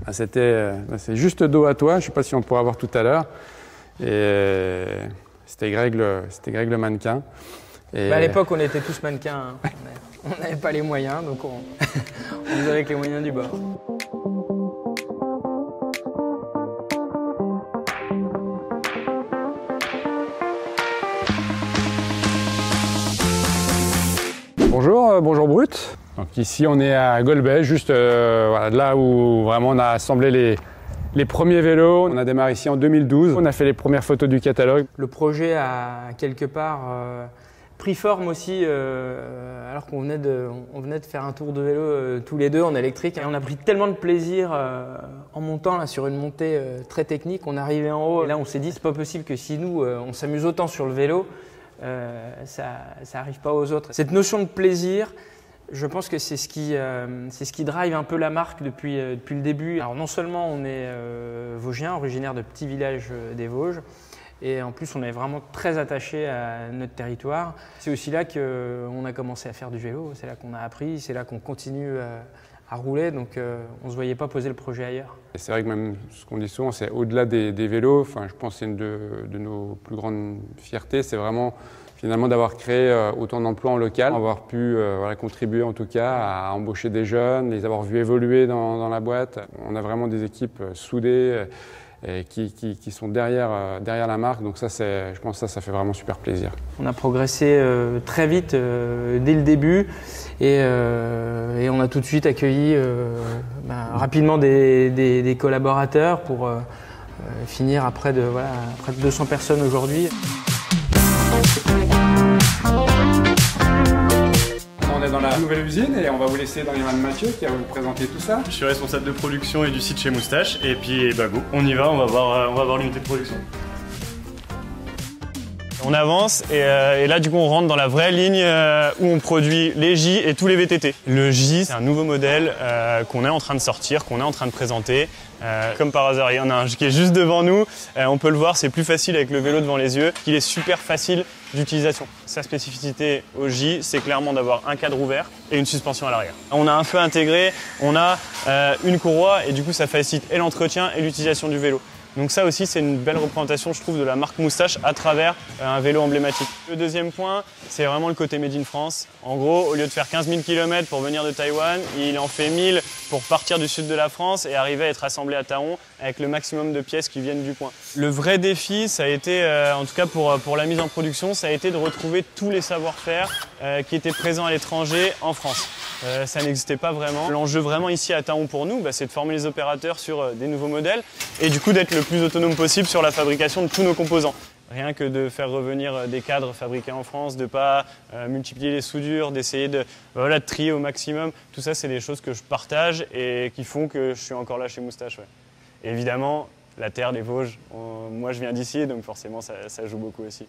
C'est juste dos à toi, je ne sais pas si on pourra voir tout à l'heure. Et c'était Greg le mannequin. Et à l'époque, on était tous mannequins. Hein. On n'avait pas les moyens, donc on faisait avec les moyens du bord. Bonjour Brut. Donc ici on est à Golbet, juste voilà, là où vraiment on a assemblé les premiers vélos. On a démarré ici en 2012, on a fait les premières photos du catalogue. Le projet a quelque part pris forme aussi alors qu'on venait de faire un tour de vélo tous les deux en électrique. Et on a pris tellement de plaisir en montant là, sur une montée très technique. On arrivait en haut et là on s'est dit c'est pas possible que si nous on s'amuse autant sur le vélo, ça n'arrive pas aux autres. Cette notion de plaisir, je pense que c'est ce qui drive un peu la marque depuis le début. Alors non seulement on est vosgien, originaire de petits villages des Vosges, et en plus on est vraiment très attaché à notre territoire. C'est aussi là qu'on a commencé à faire du vélo, c'est là qu'on a appris, c'est là qu'on continue à rouler, donc on ne se voyait pas poser le projet ailleurs. C'est vrai que même ce qu'on dit souvent, c'est au-delà des vélos, enfin, je pense que c'est une de nos plus grandes fiertés, c'est vraiment finalement d'avoir créé autant d'emplois en local, avoir pu voilà, contribuer en tout cas à embaucher des jeunes, les avoir vus évoluer dans la boîte. On a vraiment des équipes soudées et qui sont derrière la marque, donc ça, je pense que ça fait vraiment super plaisir. On a progressé très vite dès le début et on a tout de suite accueilli rapidement des collaborateurs pour finir à près de 200 personnes aujourd'hui. On est dans la nouvelle usine et on va vous laisser dans les mains de Mathieu qui va vous présenter tout ça. Je suis responsable de production et du site chez Moustache et puis bah go, on y va, on va voir l'unité de production. On avance et là du coup on rentre dans la vraie ligne où on produit les J et tous les VTT. Le J c'est un nouveau modèle qu'on est en train de sortir, qu'on est en train de présenter. Comme par hasard, il y en a un qui est juste devant nous. On peut le voir, c'est plus facile avec le vélo devant les yeux. Il est super facile d'utilisation. Sa spécificité au J, c'est clairement d'avoir un cadre ouvert et une suspension à l'arrière. On a un feu intégré, on a une courroie et du coup ça facilite et l'entretien et l'utilisation du vélo. Donc ça aussi, c'est une belle représentation, je trouve, de la marque Moustache à travers un vélo emblématique. Le deuxième point, c'est vraiment le côté Made in France. En gros, au lieu de faire 15 000 km pour venir de Taïwan, il en fait 1000 pour partir du sud de la France et arriver à être assemblé à Thaon avec le maximum de pièces qui viennent du coin. Le vrai défi, ça a été, en tout cas pour la mise en production, ça a été de retrouver tous les savoir-faire qui étaient présents à l'étranger en France. Ça n'existait pas vraiment. L'enjeu vraiment ici à Thaon pour nous, c'est de former les opérateurs sur des nouveaux modèles et du coup d'être le plus autonome possible sur la fabrication de tous nos composants. Rien que de faire revenir des cadres fabriqués en France, de ne pas multiplier les soudures, d'essayer de trier au maximum. Tout ça, c'est des choses que je partage et qui font que je suis encore là chez Moustache. Ouais. Et évidemment, la terre, les Vosges, moi je viens d'ici, donc forcément ça joue beaucoup aussi.